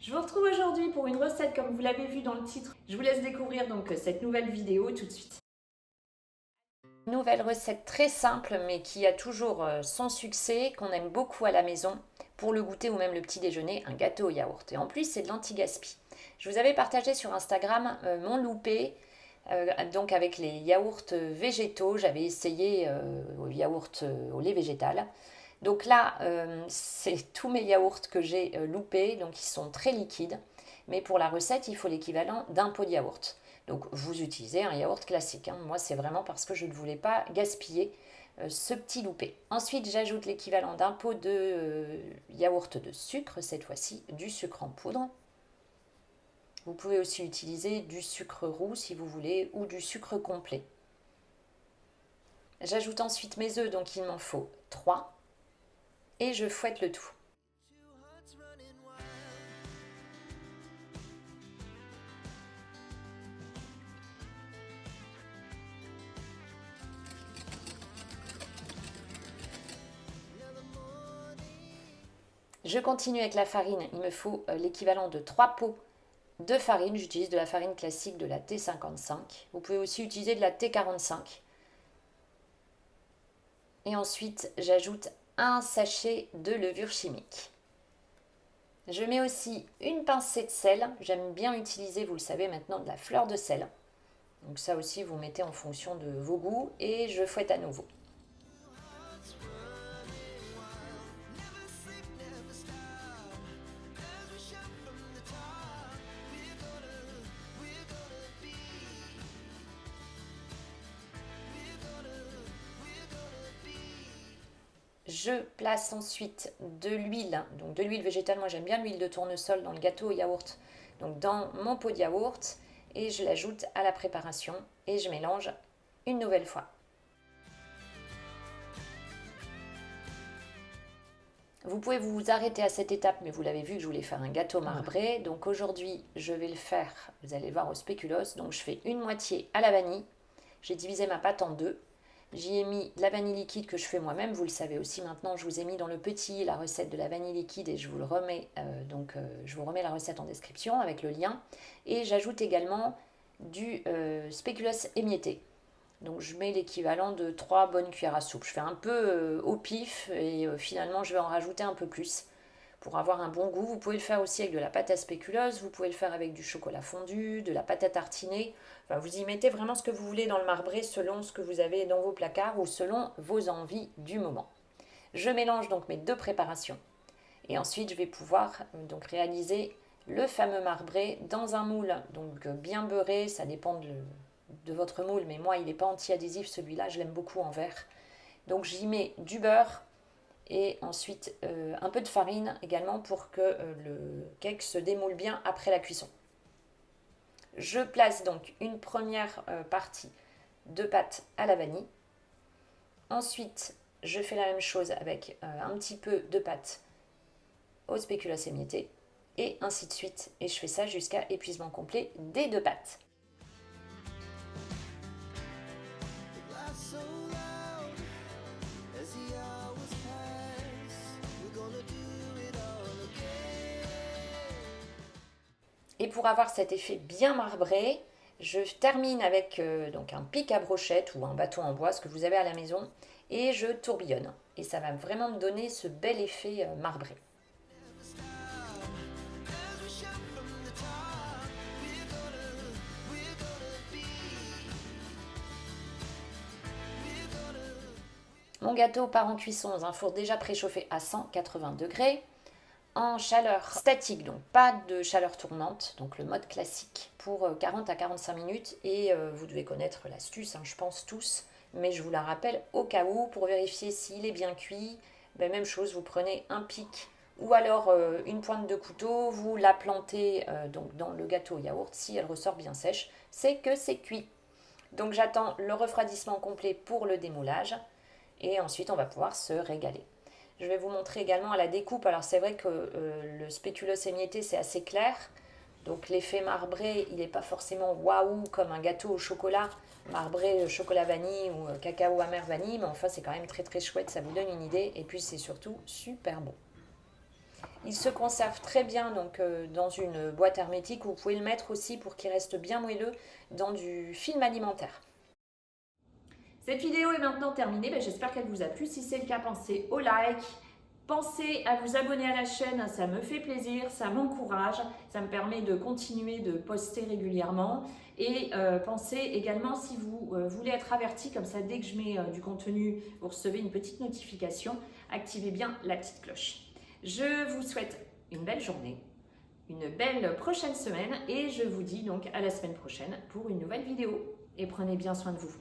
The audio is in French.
Je vous retrouve aujourd'hui pour une recette comme vous l'avez vu dans le titre. Je vous laisse découvrir donc cette nouvelle vidéo tout de suite. Nouvelle recette très simple mais qui a toujours son succès, qu'on aime beaucoup à la maison pour le goûter ou même le petit déjeuner, un gâteau au yaourt. Et en plus c'est de l'anti-gaspi. Je vous avais partagé sur Instagram mon loupé, donc avec les yaourts végétaux. J'avais essayé au yaourt au lait végétal. Donc là, c'est tous mes yaourts que j'ai loupés, donc ils sont très liquides. Mais pour la recette, il faut l'équivalent d'un pot de yaourt. Donc vous utilisez un yaourt classique. Moi, c'est vraiment parce que je ne voulais pas gaspiller ce petit loupé. Ensuite, j'ajoute l'équivalent d'un pot de yaourt de sucre, cette fois-ci du sucre en poudre. Vous pouvez aussi utiliser du sucre roux si vous voulez ou du sucre complet. J'ajoute ensuite mes œufs, donc il m'en faut 3. Et je fouette le tout. Je continue avec la farine. Il me faut l'équivalent de 3 pots de farine. J'utilise de la farine classique, de la T55. Vous pouvez aussi utiliser de la T45. Et ensuite, j'ajoute un sachet de levure chimique. Je mets aussi une pincée de sel. J'aime bien utiliser, vous le savez maintenant, de la fleur de sel. Donc ça aussi, vous mettez en fonction de vos goûts. Et je fouette à nouveau. Je place ensuite de l'huile, donc de l'huile végétale. Moi j'aime bien l'huile de tournesol dans le gâteau au yaourt. Donc dans mon pot de yaourt et je l'ajoute à la préparation et je mélange une nouvelle fois. Vous pouvez vous arrêter à cette étape, mais vous l'avez vu que je voulais faire un gâteau marbré. Donc aujourd'hui je vais le faire, vous allez voir, au spéculoos. Donc je fais une moitié à la vanille. J'ai divisé ma pâte en deux. J'y ai mis de la vanille liquide que je fais moi-même, vous le savez aussi maintenant, je vous ai mis dans le petit la recette de la vanille liquide et je vous le remets, je vous remets la recette en description avec le lien. Et j'ajoute également du spéculoos émietté. Donc je mets l'équivalent de 3 bonnes cuillères à soupe. Je fais un peu au pif et finalement je vais en rajouter un peu plus pour avoir un bon goût. Vous pouvez le faire aussi avec de la pâte à spéculoos, vous pouvez le faire avec du chocolat fondu, de la pâte à tartiner. Enfin, vous y mettez vraiment ce que vous voulez dans le marbré selon ce que vous avez dans vos placards ou selon vos envies du moment. Je mélange donc mes deux préparations et ensuite je vais pouvoir donc réaliser le fameux marbré dans un moule donc bien beurré. Ça dépend de votre moule, mais moi il n'est pas anti-adhésif, celui-là je l'aime beaucoup en verre. Donc j'y mets du beurre et ensuite un peu de farine également pour que le cake se démoule bien après la cuisson. Je place donc une première partie de pâte à la vanille. Ensuite, je fais la même chose avec un petit peu de pâte au spéculoos émietté et ainsi de suite. Et je fais ça jusqu'à épuisement complet des deux pâtes. Et pour avoir cet effet bien marbré, je termine avec donc un pic à brochette ou un bâton en bois, ce que vous avez à la maison, et je tourbillonne. Et ça va vraiment me donner ce bel effet marbré. Mon gâteau part en cuisson dans un four déjà préchauffé à 180 degrés. En chaleur statique, donc pas de chaleur tournante, donc le mode classique, pour 40 à 45 minutes. Et vous devez connaître l'astuce, je pense tous, mais je vous la rappelle au cas où, pour vérifier s'il est bien cuit. Même chose, vous prenez un pic ou alors une pointe de couteau, vous la plantez donc dans le gâteau au yaourt. Si elle ressort bien sèche, c'est que c'est cuit. Donc j'attends le refroidissement complet pour le démoulage et ensuite on va pouvoir se régaler. Je vais vous montrer également à la découpe. Alors c'est vrai que le spéculoos émietté c'est assez clair, donc l'effet marbré il n'est pas forcément waouh comme un gâteau au chocolat, marbré chocolat vanille ou cacao amer vanille, mais enfin c'est quand même très très chouette, ça vous donne une idée et puis c'est surtout super bon. Il se conserve très bien donc, dans une boîte hermétique. Vous pouvez le mettre aussi pour qu'il reste bien moelleux dans du film alimentaire. Cette vidéo est maintenant terminée, j'espère qu'elle vous a plu. Si c'est le cas, pensez au like, pensez à vous abonner à la chaîne, ça me fait plaisir, ça m'encourage, ça me permet de continuer de poster régulièrement. Et pensez également, si vous voulez être averti, comme ça dès que je mets du contenu, vous recevez une petite notification, activez bien la petite cloche. Je vous souhaite une belle journée, une belle prochaine semaine et je vous dis donc à la semaine prochaine pour une nouvelle vidéo. Et prenez bien soin de vous.